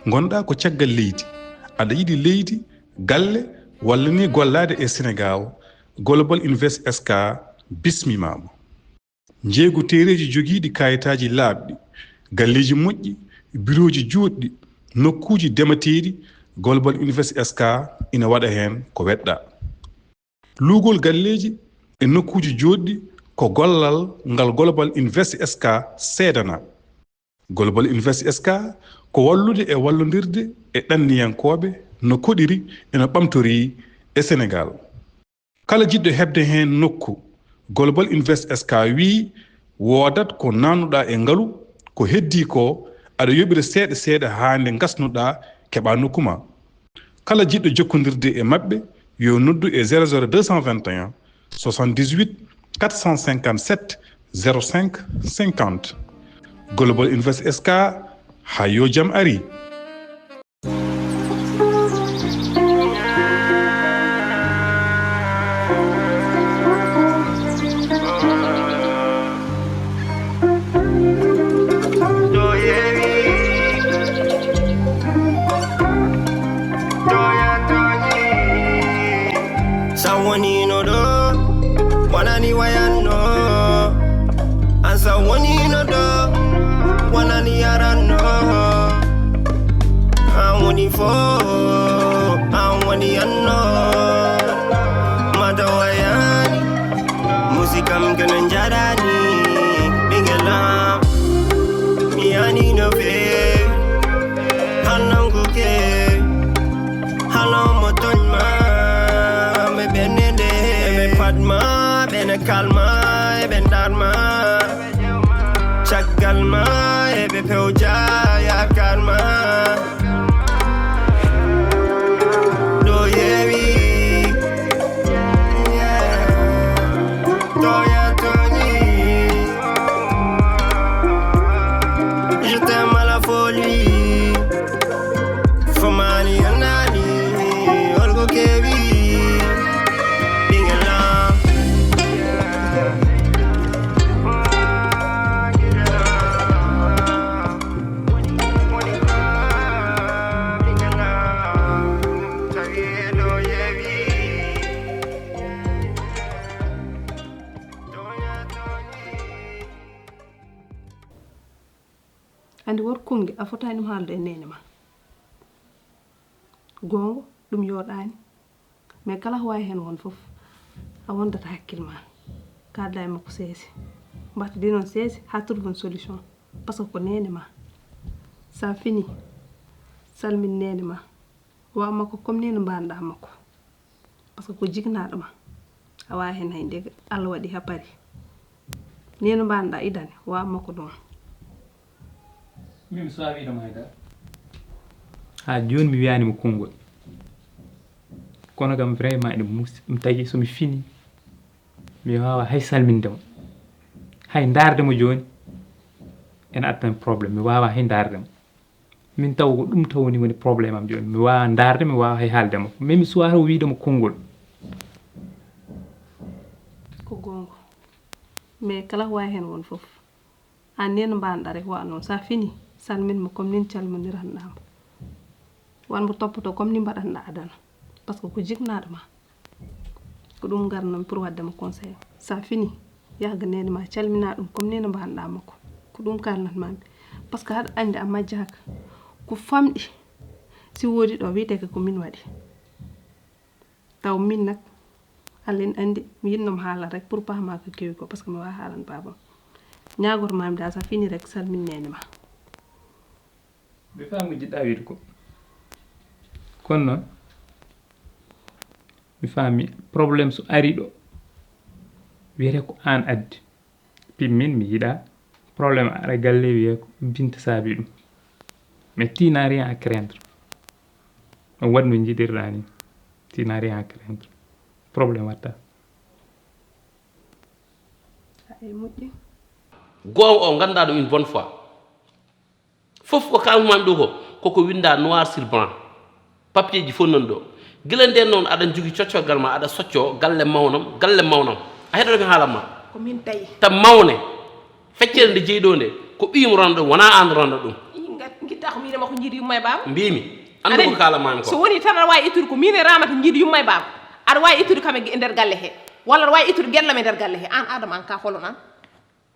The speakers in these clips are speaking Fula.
gonɗa ko caggal leydi aɗa yiɗi leydi galle walla ni gollade e Sénégal Global Invest SK bismimama jeegu tereji jogiiɗi kayitaji laaɓɗi galleji moƴƴi bureauji juutɗi nokkuji demateeɗi Global Invest SK ina waɗa hen ko weɗɗa luugol galleji e nokkuji joɗɗi ko gollal ngal Global Invest SK seedana Global Invest SK ko wallude e wallodirde e ɗanniyankoɓe no koɗiri eno ɓamtori e Sénégal kala jiɗɗo hebde hen nokku Global Invest SK wi wodat ko nanuɗa e ngalu ko heddi ko aɗa yoɓira seeɗa seeɗa ha nde gasnuɗa keɓa nokkuma kala jiɗɗo jokkodirde e mabɓe yo noddu e 00221 78 457 05 50 Global Invest SK ha yo jam ari Calma, ben darma, chakalma, ebe peuja ya calma. Do yewi, do ya toni. Je t'aime à la folie, Fomani anani, olgo kebi. andi wor kungi a fotani dum haalde nene ma gongo dum yodani mais kala ko way hen won fof a wondata hakkil ma ka day mako sesi mbati di non sesi ha trouve une solution parce que ko nene ma ça fini salmin nene ma wa mako comme nene banda mako parce que ko jignaado ma a way hen hayde Allah wadi ha pari nene banda idane wa mako don min so wi dum hayda ha joni mi wiani mo kongol kono gam vraiment ene mi tagi so mi fini mi wawa hay salmindemo hay ndardemo joni en attan problème mi wawa hay ndardemo min taw ko dum tawoni woni problème am joni mi wawa ndarde mi wawa hay haldemo même mi suwata wiidemo kongol ko gongo mais kala way hen won fof an nen banda rek wa non ça fini salmin mo comme nin calmonirandam wan mo topoto comme ni mbadanɗa adana parce que ko jignaɗo ma ko ɗum garnam pour waddema conseil ça fini yaga nene ma calmina ɗum comme nene mbanɗa makko ko ɗum kalnatmami parce que haɗa andi a majjaka ko famɗi si wodi ɗo wiyete ko min waɗi taw min nak Allah en andi mi yinnom haala rek pour pama ko kewi ko parce que mi wa haalan babam ñagor mam da ça fini rek salmin nene ma be famu jidda wiide ko kono mi fami problème so ari do wiete ko an addi pi min mi yida problème ara galle wiye ko binta sabi dum mais tu n'as rien à craindre on wad no jidirra ni tu n'as rien à craindre problème watta ay muddi gonga o ganda dum une bonne fois fof ko kalmam do ko koko winda noir sur blanc papier ji fo non do gelende non adan jogi cioccogal ma ada soccio galle mawnam a hedo mi halam ma ko min tay ta mawne feccere de jeydo nde ko biim rondo wona an rondo dum ngat ittitta ko min ma ko jiidi yumma e baba mbimi andu ko kala mami ko so woni tan aɗa wawi ittude ko min e ramata jiidi yumma e baba aɗa wawi ittude kam e nder galle he walla aɗa wawi ittude gellame e nder galle he an adama an ka holon an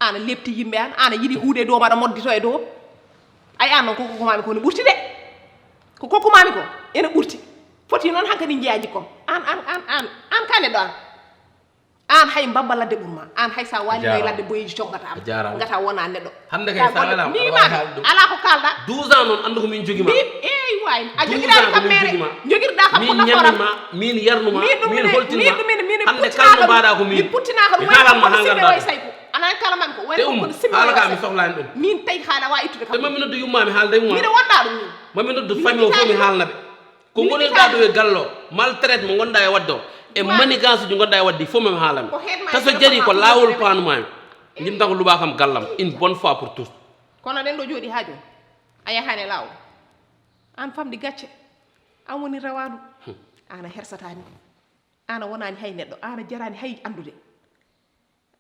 ana lepti yimɓe an ana yiiɗi huude dow maɗa moddito e dow ay an noon ko kokkomami ko ne ɓurti de ko kokkomami ko ene ɓurti foti noon hankkadi jeeya jikkom an ka neɗɗo an hay mbabba ladde ɓurma an hay sa walino e ladde boyiji coggatama gata wona neɗɗo hande kay sa wala ala ko kalɗa 12 ans noon andu ko min jogima eyi wayi a joguiɗa kam mere joguirɗa kam min ñammima min yarnuma min holtinma hande kala no mbaɗa ko min puttinaka ɗum way sayko anan kala mami ko wayno simmi haala ka mi sohlani ɗum min tawi haala wawi ittude kam te mami noddu yummami haalday mum mbiɗa wonɗa ɗum min mami noddu famille o fof mi haalnaɓe ko gonirɗa ɗo e gallo maltraite mo gonɗa e wadde o e manigance uji gonɗa e wadde fof mami haalami ta so jari ko lawol panumami jimta ko luɓa kam gallam une bonne fois pour tous kono ɗen ɗo jooɗi ha joni a yahani lawol an famdi gacce an woni rawandu ana hersatani ana wonani hay neɗɗo ana jarani hay andude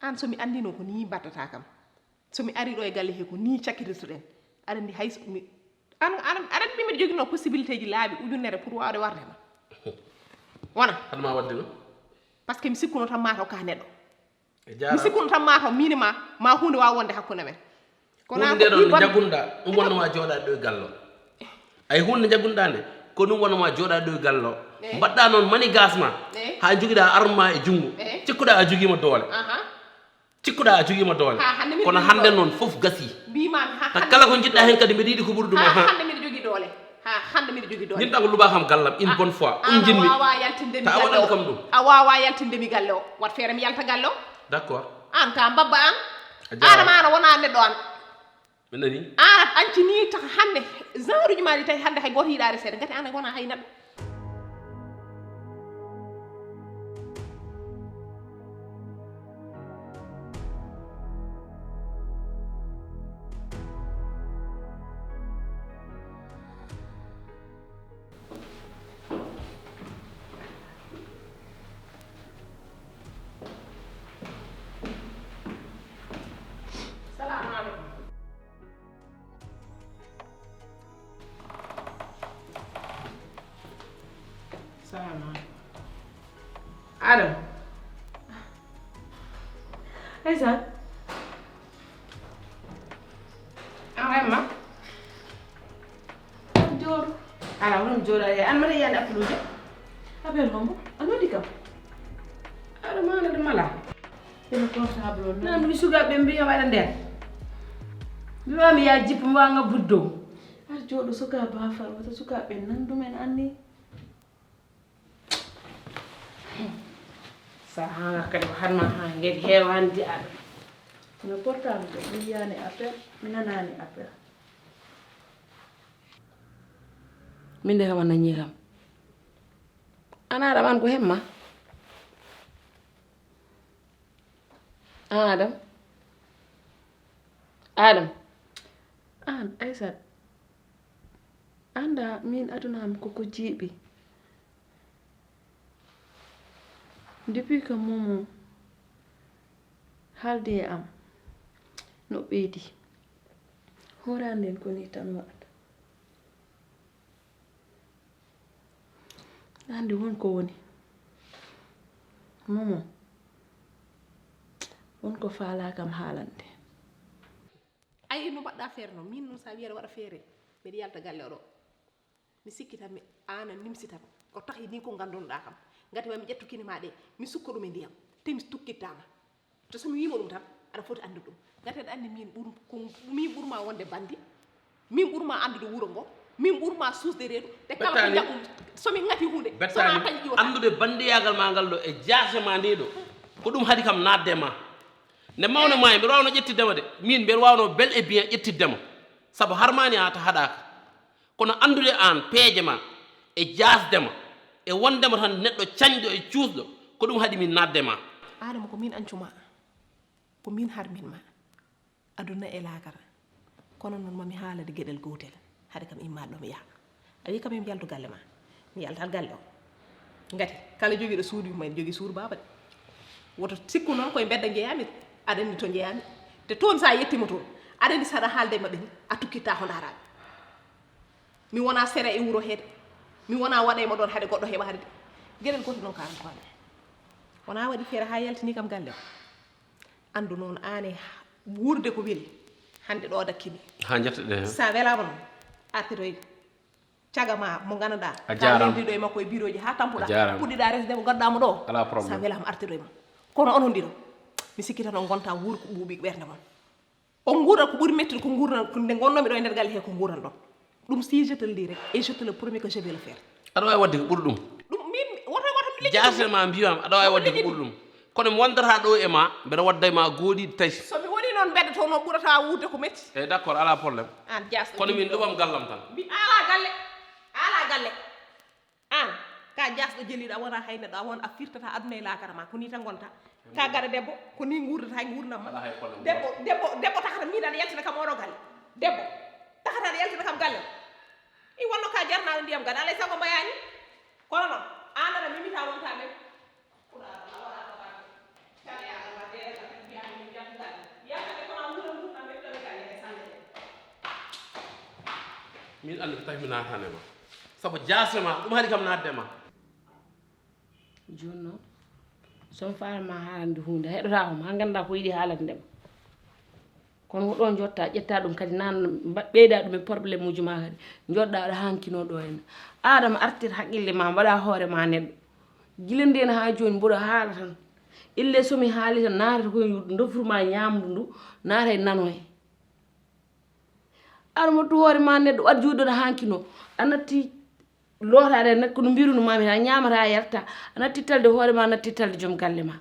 an somi andino ko ni battata kam somi ari ɗo e galle he ko ni cakkitirtuɗen aɗa andi hay aɗa andi mbiɗa joguino possibilité ji laaɓi ujunere pour wawde wardema wona haɗuma wadde no par ce que mi sikkuno tan mataw ka neɗɗo mi sikkuno tan mataw mini ma hunde wawa wonde hakkude men hunde ɗon jaggunɗa ɗum wonnoma jooɗade ɗo e gallo ay hunde jaggunɗa nde ko ɗum wonnoma jooɗade ɗo e gallo mbaɗɗa noon manigance ma ha joguiɗa armema e junggo cikkuɗa a joguima doole cikkuɗa a joguima doole kono hande noon foof gasi ta kala ko jiɗɗa hen kadi mbiɗa yiiɗi ko ɓuuri ɗum hande mbiɗa jogui doole hande mbiɗa jogui doole jinɗa ko luɓa kam gallam une bonne fois ɗum jinmi wawa yaltindemi ta waɗano kam ɗum a wawa yaltindemi galle o wat feere mi yalta galle o d' accord an ka mbabba an adama ana wona neɗɗo an mi nani an anci ni taka hande genre uji maɗi tawi hande hay goto yiiɗade seeɗa gati ana wona hay neɗɗo Adam. Aizat. Emma. Jor. Ala wonum jodade an mata yande appeluje. Appel hombo. Anodi kam. Ada mana de mala. Dina portable on. Nan mi suga be mbiya wala nder. Mi ya jip nga buddo. Ar jodo suka ba far wata suka be nan dumen anni. Sahanga kadi harma ha ngedi hewandi ada no portable to biyane appel minanani appel minde kam nani kam ana adam an ko hemma adam an Aisat anda min aduna am ko jibi depuis que momo halde am no ɓeydi horanden ko ni tan waɗata andi wonko woni momo wonko faala kam haalande ay no mbaɗɗa feere no min noon sa wiyata waɗa feere mbiɗa yalta galle oɗo mi sikkitan mi ana nimsitan ko tahi ni ko gandunoɗa kam ngati mami ƴettu kine ma ɗe mi sukka ɗum e ndiyam te mi tukkittama to somi wima ɗum tan aɗa foti andu ɗum ngati aɗa andi min ɓurma wonde bandi min ɓurma andude wuuro ngo min ɓurma susde reedu te kala ko jaɓum somi ngati hunde sona tañi ƴiwata andude bandiyagal ma ngal ɗo e jaase ma nde ɗo ko ɗum haadi kam nadde ma nde mawne ma mbiɗa wawno ƴettiddema de min mbiɗa wawno bel et bien ƴettiddema saabu harmani ha ta haɗaka kono andude an peeje ma e jasdema e wondema tan neɗɗo cañɗo e cuusɗo ko ɗum haɗi min nadde ma adama ko min ancuma ko min harmin ma aduna e laakara kono noon mami haalade gueɗel gotel haade kam immaɗo mi yaha a wi kam mi yaltu galle ma mi yaltat galle o ngati kala joguiɗo suudu ma jogui suudu baba de woto sikku noon koye bedda jeeyami aɗa andi to jeeyami te toon sa yettima toon aɗa andi saɗa haalde maɓɓe ni a tukkitta ko daraɓe mi wona sere e wuro heede mi wona waɗaymo ɗon haade goɗɗo heɓa haade gueɗel goto noon 43 wona waɗi feere ha yaltini kam galle o andu noon ane wurde ko weeli hande ɗo dakkini ha jetteɗe sa welama noon artitoy caga ma mo ganduɗa a jaram ndiɗo e makko e bureau ji ha tampuɗa jaram. puɗɗiɗa resde mo gadduɗamo ɗo ala probléme sa welama artitoy ma kono onon ɗiɗo mi sikki tan on gonta wuuro ko ɓuuɓi ɓerde mon on guurat ko ɓuuri mettude ko guurnan nde gonnomi ɗo e nder galle he ko guuran ɗon ɗum si je te le dis rek et je te le promets que je vais le faire aɗa wawi wadde ko ɓuuri ɗum ɗum min woto mi jasema mbiyam aɗa wawi wadde ko ɓuuri ɗum kono mi wondata ɗo e ma mbeɗa wadda ma gooɗiɗi tati somi woni noon bedde to noon ɓurata wuurde ko metti eyyi d' accord ala probléme an jas kono min ɗuɓam gallam tan mi ala galle an ka jasɗo jelliɗo a wona hay neɗɗo a won a firtata aduna e lakara ma ko ni tan gonta ka gaɗa debbo ko ni gurdata gurdam ma debbo takata min aɗa yaltina kam oɗo galle debbo takata aɗa yaltina kam galle i wonno ka jarnaɗo ndiyam gaɗa alay sago mbayani kono noon an aɗa mimita wonta men min andi ko tawi mi natanema saabu jasema ɗum haali kam naddema joni noon somi falma haalande hunde heɗota kom ha ganda ko yiiɗi haalandema kono ko ɗon jotta ƴetta ɗum kadi nan ɓeyda ɗum e probléme uji ma kadi joɗɗa aɗa hankino ɗo henna adama artir haqqille ma mbaɗa hoore ma neɗɗo guila nden ha joni mboɗo haala tan ille somi haali tan naata koye yurɗu dofruma ñamdu ndu naata e nano he aɗa mottu hoore ma neɗɗo waɗ juuɗo ɗo hankino a natti lootade nak kono mbiruno mami a ñamata a yarta a natti talde hoore ma natti talde joom galle ma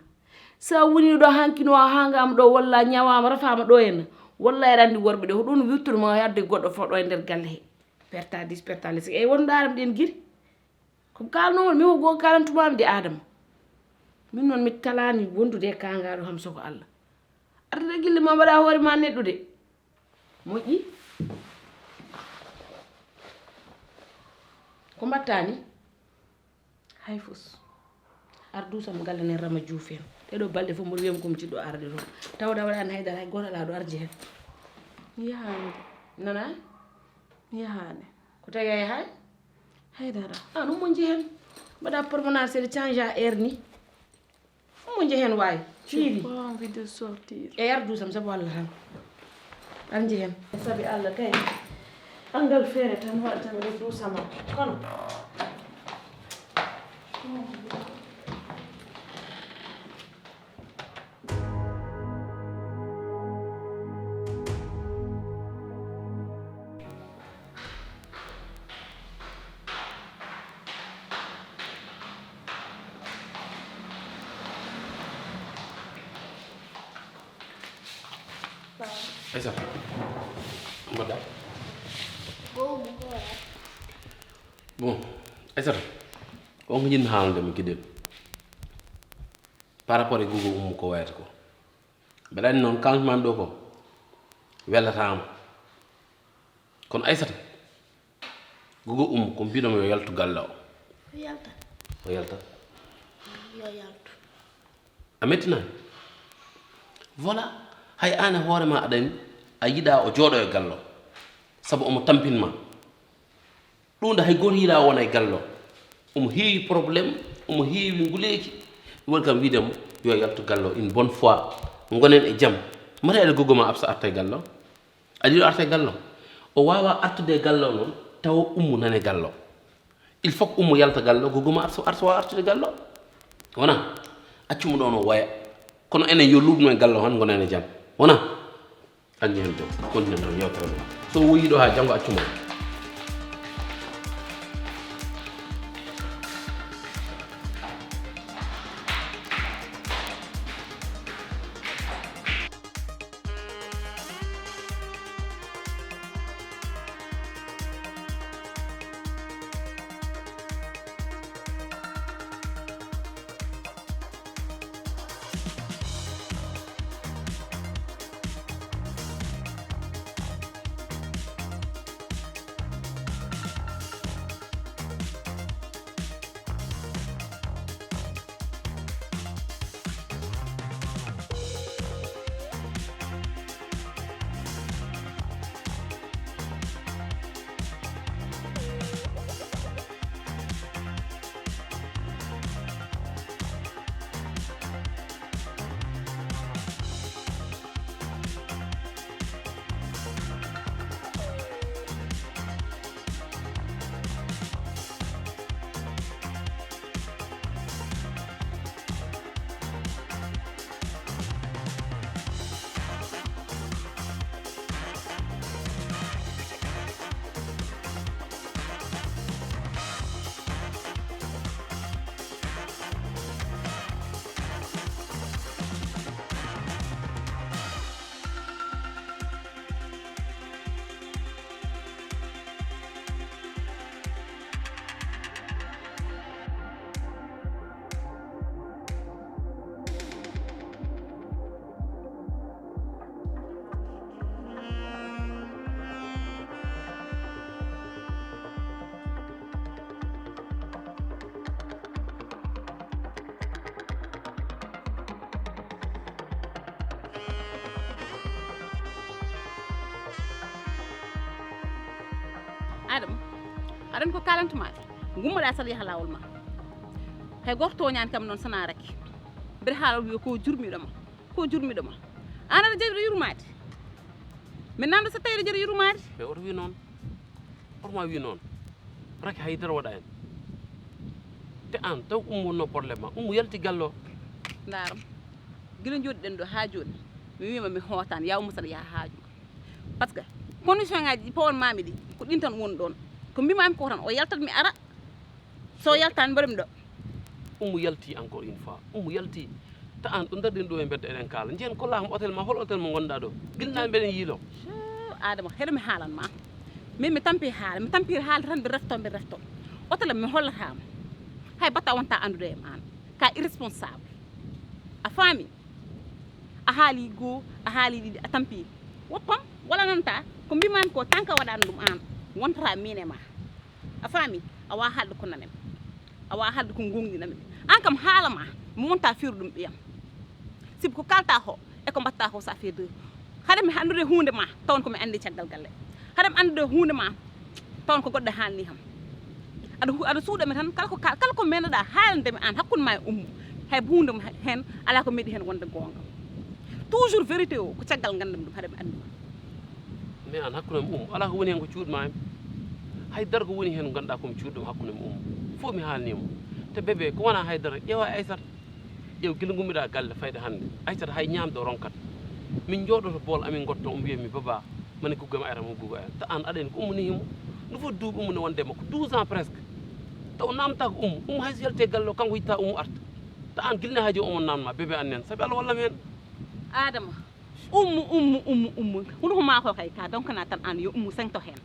sa woni ɗo hankino a hangama ɗo walla ñawama rafama ɗo henna walla aɗa andi worɓe ɗe ko ɗum wirtude yadde goɗɗo fo ɗo e nder galle he perta 10 perta lesi eyyi wonɗo adama ɗen guiri ko kalnomon mi ko goo kalantumami de adama min noon mi talani wondude e kangaɗo kam soko Allah artata guille ma mbaɗa hoore ma neɗɗo de moƴƴi ko mbattani hay fos ar dusam galle nen Rama Diouf en ɗeɗo balɗe fof mboɗo wiyam komi jiɗɗo arde ɗo tawɗa waɗani haydara hay goto ala ɗo arji hen mi yahani nana mi yahani ko tawi a yahani haydara ɗum mo jehen mbaɗa promenade seɗe change a air ni ɗum mo jehen wawi fiiri pas envie de sortir e yar dusam saabu Allah tan an jehen saabi Allah kay angal feere tan waɗa tan ɗo dusama kono Aïssa mbaɗɗa bon Aïssata on ko jinmi haalandema guiɗel par rapport e Gogo Oumou ko wayata ko mbeɗa andi noon kalmami ɗo ko wellatama kono Aïssata Gogo Oumou ko mbiɗomo yo yaltu galle o yalta o yalta yo yaltu a mettinani voilà hay an e hoorema aɗani a yiɗa o jooɗo e gallo saabu omo tampinma ɗum nde hay goto yiɗa wona e gallo omo heewi probléme omo heewi nguleyki ɗum waɗi kam wiidemo yo yaltu gallo une bonne fois gonen e jaam mata eɗe Gogo ma absa arta e gallo aɗa yiɗo arta e gallo o wawa artude e gallo noon tawa Oumou nane gallo il faut que Oumou yalta gallo Gogo ma arta wawa artude gallo wona accumo ɗon o waya kono enen yo luɓno e gallo han gonen e jaam wona anni hen dow continue tan yewtere ma so woyiɗo ha janggo accuma adam aɗan ko kalantumaɓe gummoɗa sal yaha lawol ma hay goto toñani kam noon sana rek mbeɗa haala wiyo ko jurmiɗoma an aɗa jaɓiɗo yurmade min namdo so tawi aɗa jaɗi yurmade ɓe oto wi noon orma wi noon rek haydara waɗa hen te an taw wonno probléme ma yalti gallo ndaram guila joɗiɗen ɗo ha joni mi wima mi hootani yaw musaɗa yaha haaju par ce que condition ngaji ɗi powon mami ɗi ko ɗin tan woni ɗon ko mbimami ko tan o yaltat mi ara so yaltani mbaɗami ɗo yalti encore une fois yalti ta an ɗo darɗen ɗo e bedda eɗen kaala jeen kollama hôtel ma hol hôtel mo gonɗa ɗo guilnaɓe mbeɗen yiilo adama heɗo mi haalanma min mi tampiri haalde tan mbi refto hôtel am mi hollatama hay batta wonta andude e an ka irresponsable a faami a haali goo a haali ɗiɗi a tampiri woppam wala nanta ko mbimami ko tant que waɗani ɗum an wontata min e ma a faami a wawa haalde ko nanem a wawa haalde ko gonɗinamen an kam haalama mi wonta firu ɗum ɓiyam sibi ko kalta ho e ko mbatta ko ça fait deux haɗa mi andude hunde ma tawon komi andi caggal galle haɗa mi andude hunde ma tawon ko goɗɗo haalni kam aɗa suuɗami tan kala ko meneɗa haalandemi an hakkude ma e hay hunde hen ala ko meeɗi hen wonde gonga toujours vérité o ko caggal gandam ɗum haɗa mi andi mais an hakkude mi ala ko woni hen ko cuuɗma en haydara ko woni hen ganduɗa komi cuuɗɗum hakkude mi fof mi haalnimo te bébé ko wona haydara ƴeewa Aissata ƴeew guila gummiɗa galle fayde hannde Aissata hay ñamde o ronkat min jooɗoto bool amin gotto mbiyami baba mane guggam ayra mo gugga ta an aɗen ko ni himo no fo duuɓi ne wonde makko 12 ans presque taw namta ko hayso yalte galle o kanko yitta arta ta an gilne haaji o namma bébé annen sabi Allah wallam hen adama ummu huno ko mako kay ka donc na tan an yo sengto hen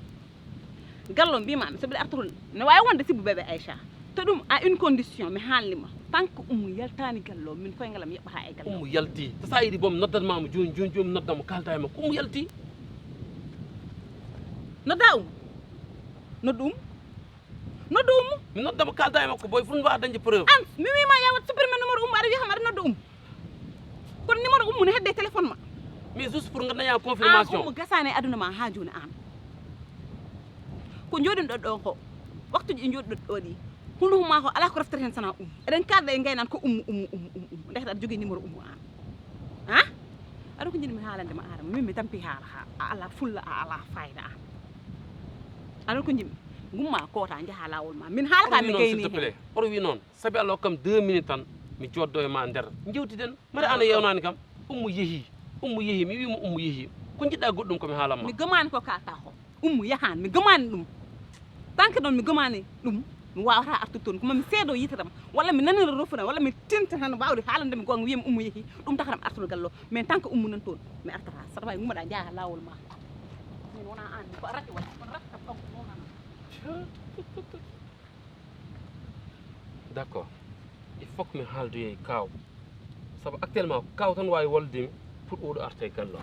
gallo mbimami so mbiɗa artol ne wawi wonde sibbu bébé Aïcha to ɗum à une condition mi haalnima tant que yaltani gallo min koyngalam yeɓɓata e gallo yalti so sa yiɗi bomi noddatmamo joni joni noddamo kalta e makko yalti nodda noddu mi noddamo kalta e makko boy fu mbawa dañde preuve an mi wima yawat supprime numéro aɗa wiya kam aɗa nodda kono numéro ne hedde téléphone ma mais juste pour daña confirmation an gasani e aduna ma ha joni an ko joɗin ɗo ko waktuji ɗi joɗi ɗo ɗi hunde ma ko ala ko raftere hen sana eɗen kalda e gaynan ko ndekta aɗa jogui numéro an ha aɗa ko jiɗmi haalande ma adama min mi tampi haala a ala fulla a ala fayda an aɗa ko jiɗmi gumma kota jaaha lawol ma min haalata mi gayni hen oto wi noon saabi Allah hokkam 2 minutes tan mi joddo e ma nder jewtiden mbaɗa ana yewnani kam yeehi mi wima yeehi ko jiɗɗa goɗɗum komi haalanma mi gëmani ko kalta ko yahani mi gëmani ɗum tant que ɗon mi gëmani ɗum mi wawata artude toon koma mi seedo yitatam walla mi nanira rofuna walla mi tinta tan wawde haalande mi gonga wiyami yeehi ɗum takatam artude gallo mais tant que nan toon mi artata saɗa wawi gummaɗa jaaha lawol ma min wona an ko rati waɗi kono rati kam kanko wonana d'accord il faut que mi haaldoye kaw saabu actuellement kaw tan wawi woldemi pour oɗo arta e gallo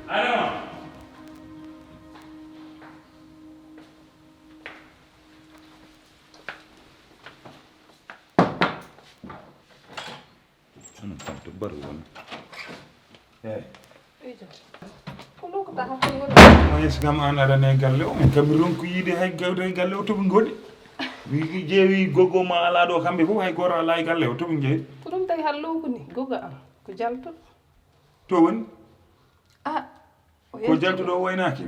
Adama. Tanto baru kan. Kulo ko taxa ko ngol. Ay sigam an ada ne galle o Cameroon ko yide hay gawde galle o to ngodi. Wi jeewi gogo ma ala do kambe fu hay goro ala galle o to ngi. Ko dum tay hallo ko ni goga am ko jalto. To woni Ah. ko jalto do waynaki.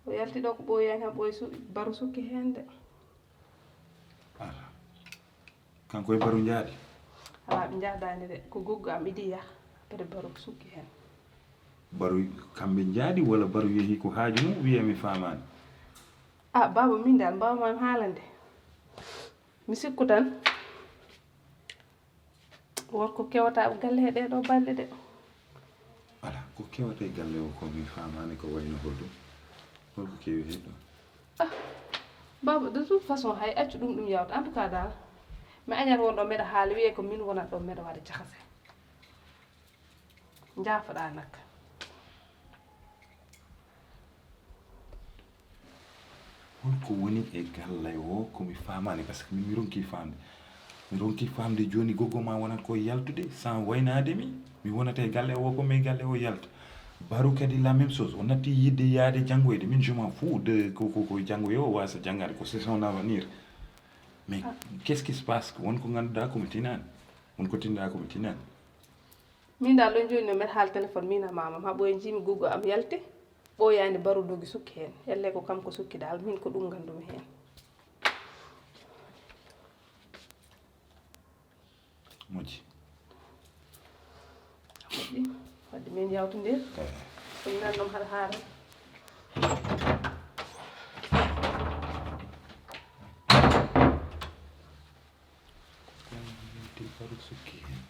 O yalti do ko boyani ha boy su baru sukki hende. Ala. Kanko e baru jaadi. Ala be jaadani de ko goga am idi ya pere baru sukki hen. Baru kambe jaadi wala baru yehi ko haaju mu wiye mi famani. Ah baba min dal baba man haalande. Mi sikku tan worko kewata galle de do balde de. Ala ko kewata e galle o ko mi famani ko wayno holdo. Holko kewi hedo. Ah baba de toute façon hay accu dum yawta en tout cas dal mi añat won do meda haali wiye ko min wona do meda wade jaxase. Njaafaɗa nak. Holko woni e galle o ko mi famani parce que mi ronki famde. Mi ronki famde joni gogo ma wonat ko yaltude sans waynade mi wonata e galle o ko me galle o yalta. Baru kadi la même chose on atti yidde yaade jangoyde min je m'en fous de ko jangoy o wasa jangade ko c'est son avenir. Mais qu'est-ce qui se passe won ko ganduda ko mitinani won ko tinda ko mitinani. Min dal do joni no met haal téléphone mina mama ha boy jimi gogo am yalti boyani baru dogi sukki hen elle ko kam ko sukki dal min ko dum gandumi hen. Moji. Wadde min yawtundir ko nan dum har haara. Baru sukki hen.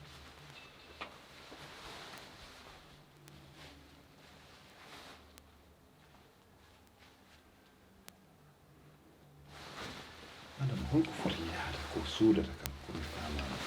Adam holko foti yaade ko suudata kam ko mi famani.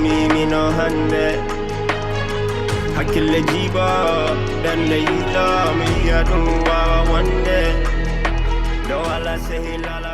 mimi no hande hakkille jiba dande yita mi yadu wa wande do ala sehilala